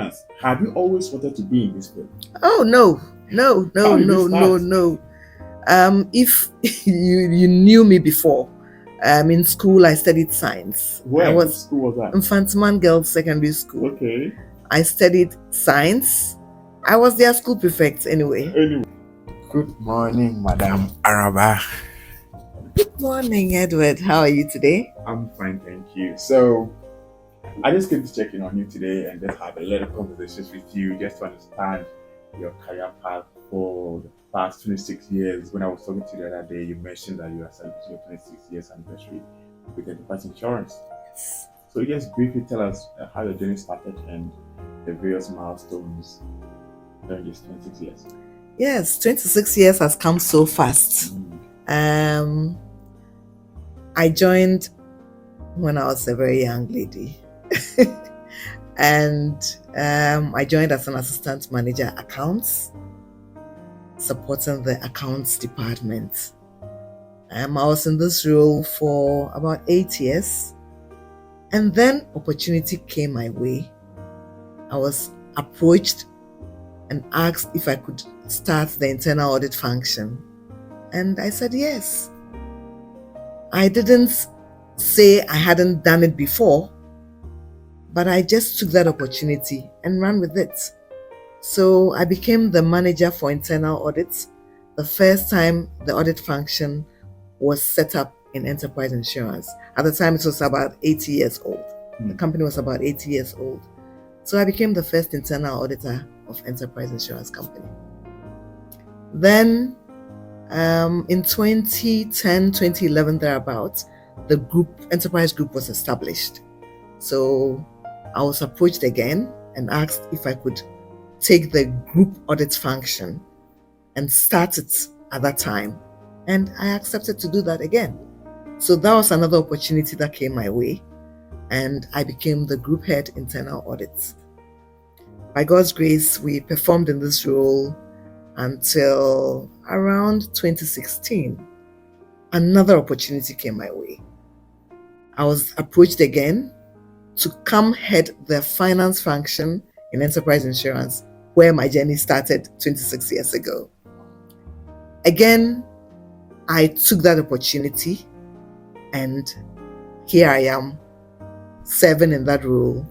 finance. Have you always wanted to be in this field? Oh no. How did you start? No. If you knew me before, in school I studied science. Where? Which school was that? Infantsman Girls Secondary School. Okay. I studied science. I was their school prefect anyway. Good morning, Madam Araba. Good morning, Edward. How are you today? I'm fine, thank you. So, I just came to check in on you today and just have a little conversations with you just to understand your career path for the past 26 years. When I was talking to you the other day, you mentioned that you are celebrating your 26 years anniversary with Enterprise Insurance. Yes. So just briefly tell us how your journey started and the various milestones during these 26 years. Yes, 26 years has come so fast. I joined when I was a very young lady. And I joined as an assistant manager accounts, supporting the accounts department. I was in this role for about 8 years. And then opportunity came my way. I was approached and asked if I could start the internal audit function. And I said yes. I didn't say I hadn't done it before, but I just took that opportunity and ran with it. So I became the manager for internal audits the first time the audit function was set up in Enterprise Insurance. At the time, it was about 80 years old. The company was about 80 years old. So I became the first internal auditor of Enterprise Insurance Company. Then in 2010, 2011, thereabouts, the Enterprise Group was established. So I was approached again and asked if I could take the group audit function and start it at that time. And I accepted to do that again. So that was another opportunity that came my way. And I became the group head internal audit. By God's grace, we performed in this role until around 2016. Another opportunity came my way. I was approached again to come head the finance function in Enterprise Insurance, where my journey started 26 years ago. Again, I took that opportunity, and here I am, serving in that role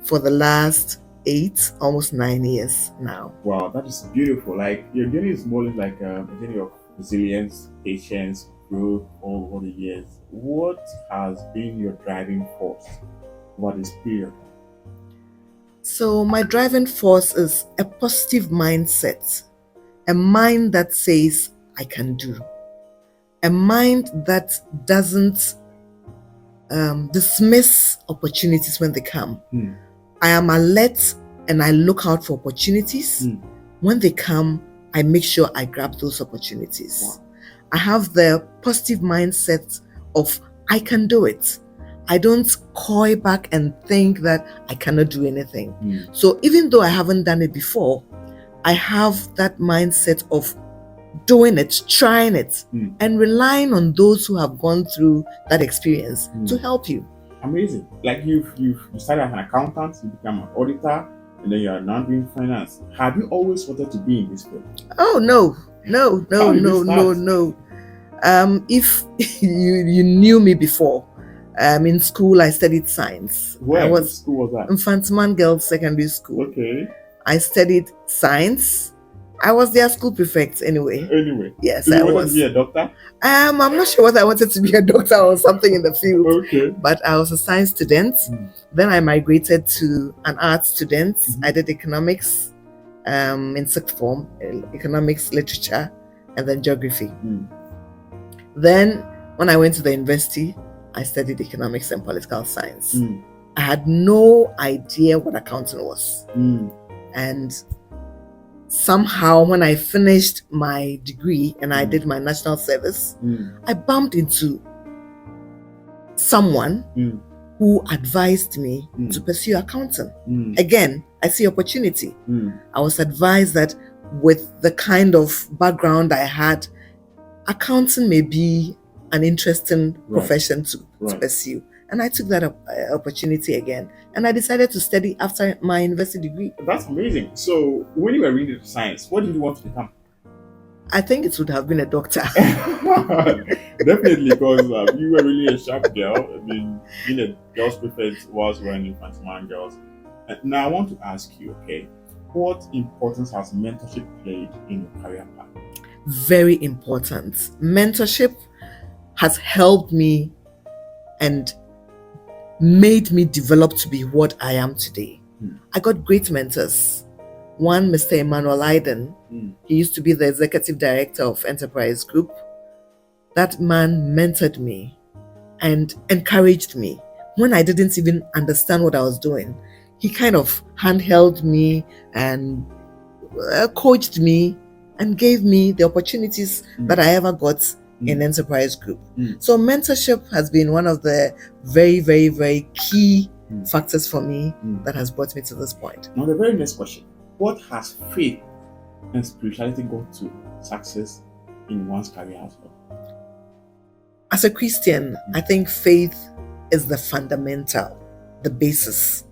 for the last 8, almost 9 years now. Wow, that is beautiful. Like, your journey is more like a journey of resilience, patience, growth over the years. What has been your driving force over this period? So my driving force is a positive mindset, a mind that says I can do, a mind that doesn't dismiss opportunities when they come. I am alert and I look out for opportunities. When they come, I make sure I grab those opportunities. Wow. I have the positive mindset of I can do it. I don't coy back and think that I cannot do anything. So even though I haven't done it before, I have that mindset of doing it, trying it, and relying on those who have gone through that experience to help you. Amazing. Like you started as an accountant, you become an auditor, and then you are now doing finance. Have you always wanted to be in this field? Oh no. If you knew me before, in school I studied science. Where? Which school was that? Infantsman Girls Secondary School. Okay. I studied science. I was their school prefect anyway. Yes, Did I you want was. to be a doctor? I'm not sure whether I wanted to be a doctor or something in the field. Okay. But I was a science student. Then I migrated to an art student. I did economics in sixth form, economics, literature, and then geography. Then when I went to the university, I studied economics and political science. I had no idea what accounting was. And somehow when I finished my degree and I did my national service, I bumped into someone who advised me to pursue accounting. Again, I see opportunity. I was advised that with the kind of background I had, accounting may be an interesting profession to pursue. And I took that opportunity again. And I decided to study after my university degree. That's amazing. So, when you were reading science, what did you want to become? I think it would have been a doctor. Definitely, because you were really a sharp girl. I mean, being a girl's prefect was when you man girls. Now, I want to ask you, okay, what importance has mentorship played in your career path? Very important. Mentorship has helped me and made me develop to be what I am today. I got great mentors. One, Mr. Emmanuel Aiden, he used to be the executive director of Enterprise Group. That man mentored me and encouraged me when I didn't even understand what I was doing. He kind of handheld me and coached me and gave me the opportunities that I ever got in Enterprise Group. So mentorship has been one of the very, very, very key factors for me that has brought me to this point. Now, the very next question: what has faith and spirituality got to success in one's career as well? As a Christian, I think faith is the fundamental, the basis.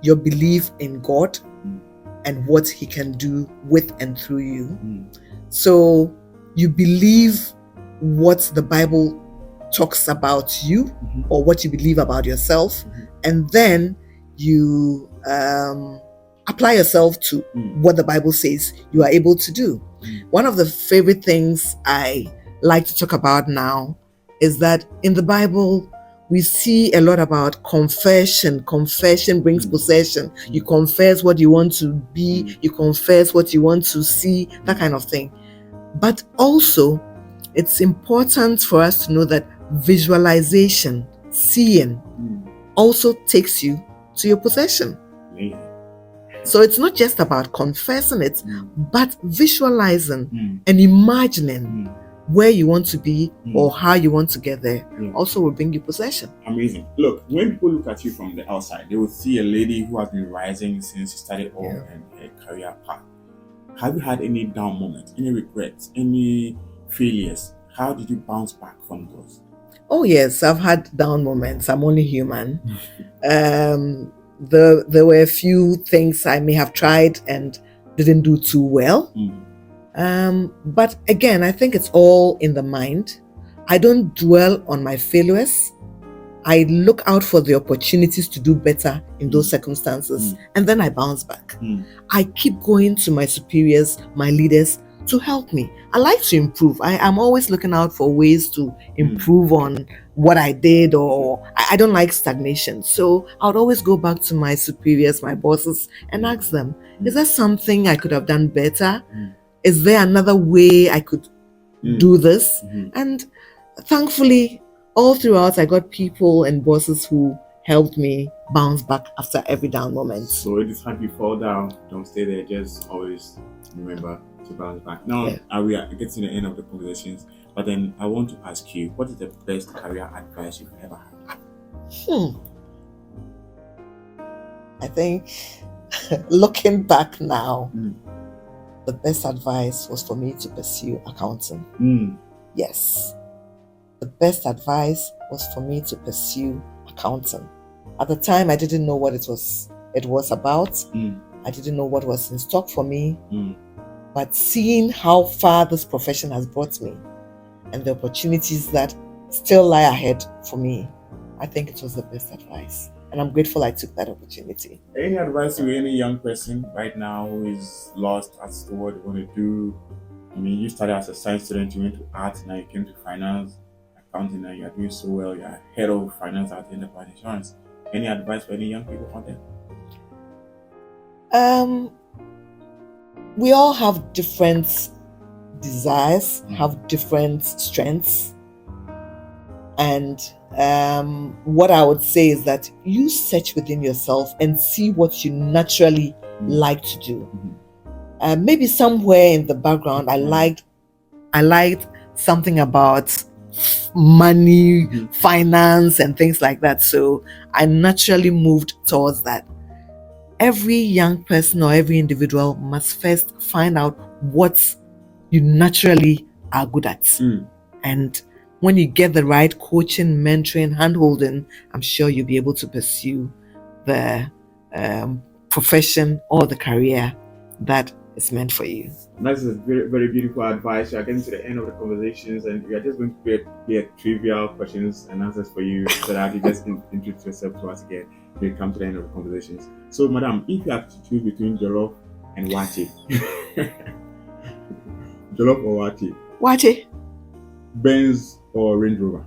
Your belief in God and what He can do with and through you. So you believe what the Bible talks about you or what you believe about yourself, and then you apply yourself to what the Bible says you are able to do. One of the favorite things I like to talk about now is that in the Bible, we see a lot about confession. Confession brings possession. You confess what you want to be, you confess what you want to see, that kind of thing. But also, it's important for us to know that visualization, seeing, also takes you to your possession. So it's not just about confessing it, but visualizing and imagining where you want to be or how you want to get there also will bring you possession. Amazing. Look, when people look at you from the outside, they will see a lady who has been rising since she started off in her career path. Have you had any down moments, any regrets, any failures? How did you bounce back from those? Oh yes, I've had down moments. I'm only human. There were a few things I may have tried and didn't do too well. But again, I think it's all in the mind. I don't dwell on my failures. I look out for the opportunities to do better in those circumstances, and then I bounce back. I keep going to my superiors, my leaders, to help me. I like to improve. I'm always looking out for ways to improve on what I did, or I don't like stagnation. So I would always go back to my superiors, my bosses, and ask them, is there something I could have done better? Is there another way I could do this? And thankfully, all throughout, I got people and bosses who helped me bounce back after every down moment. So anytime you fall down, don't stay there. Just always remember to bounce back. Now, we are getting to the end of the conversations, but then I want to ask you, what is the best career advice you've ever had? I think looking back now, the best advice was for me to pursue accounting. Yes. The best advice was for me to pursue accounting. At the time, I didn't know what it was about. I didn't know what was in stock for me. But seeing how far this profession has brought me and the opportunities that still lie ahead for me, I think it was the best advice. And I'm grateful I took that opportunity. Any advice to any young person right now who is lost as to what they want to do? I mean, you started as a science student, you went to art, now you came to finance, accounting, and you're doing so well, you're head of finance at Enterprise Insurance. Any advice for any young people out there? We all have different desires, have different strengths. And what I would say is that you search within yourself and see what you naturally like to do. Maybe somewhere in the background, I liked something about money, finance, and things like that. So I naturally moved towards that. Every young person or every individual must first find out what you naturally are good at and when you get the right coaching, mentoring, hand-holding, I'm sure you'll be able to pursue the profession or the career that is meant for you. That's a very, very beautiful advice. You are getting to the end of the conversations, and we are just going to get trivial questions and answers for you so that you just introduce yourself to us again when we come to the end of the conversations. So, madam, if you have to choose between jollof and wache, jollof or wache? Wache. Benz or Range Rover?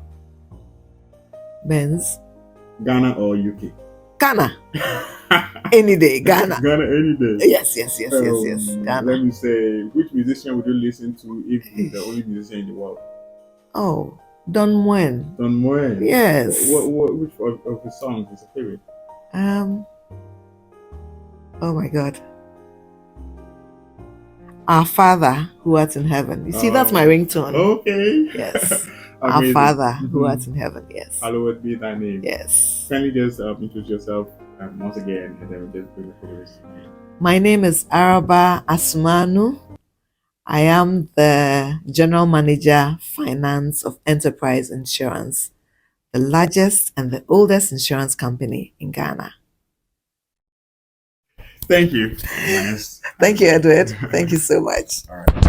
Benz. Ghana or UK? Ghana. Any day, Ghana. Ghana any day. Yes. Ghana. Let me say, which musician would you listen to if he's the only musician in the world? Oh, Don Moen. Don Moen. Yes. Which of his songs is your favorite? Oh my God. Our Father who art in heaven. You see, that's my ringtone. Okay. Yes. Our Father who art in heaven. Yes. Hallowed be thy name. Yes. Can you just introduce yourself once again, and then we'll just bring the progress. My name is Araba Asumanu. I am the General Manager, Finance of Enterprise Insurance, the largest and the oldest insurance company in Ghana. Thank you. Thank you, Edward. Thank you so much. All right.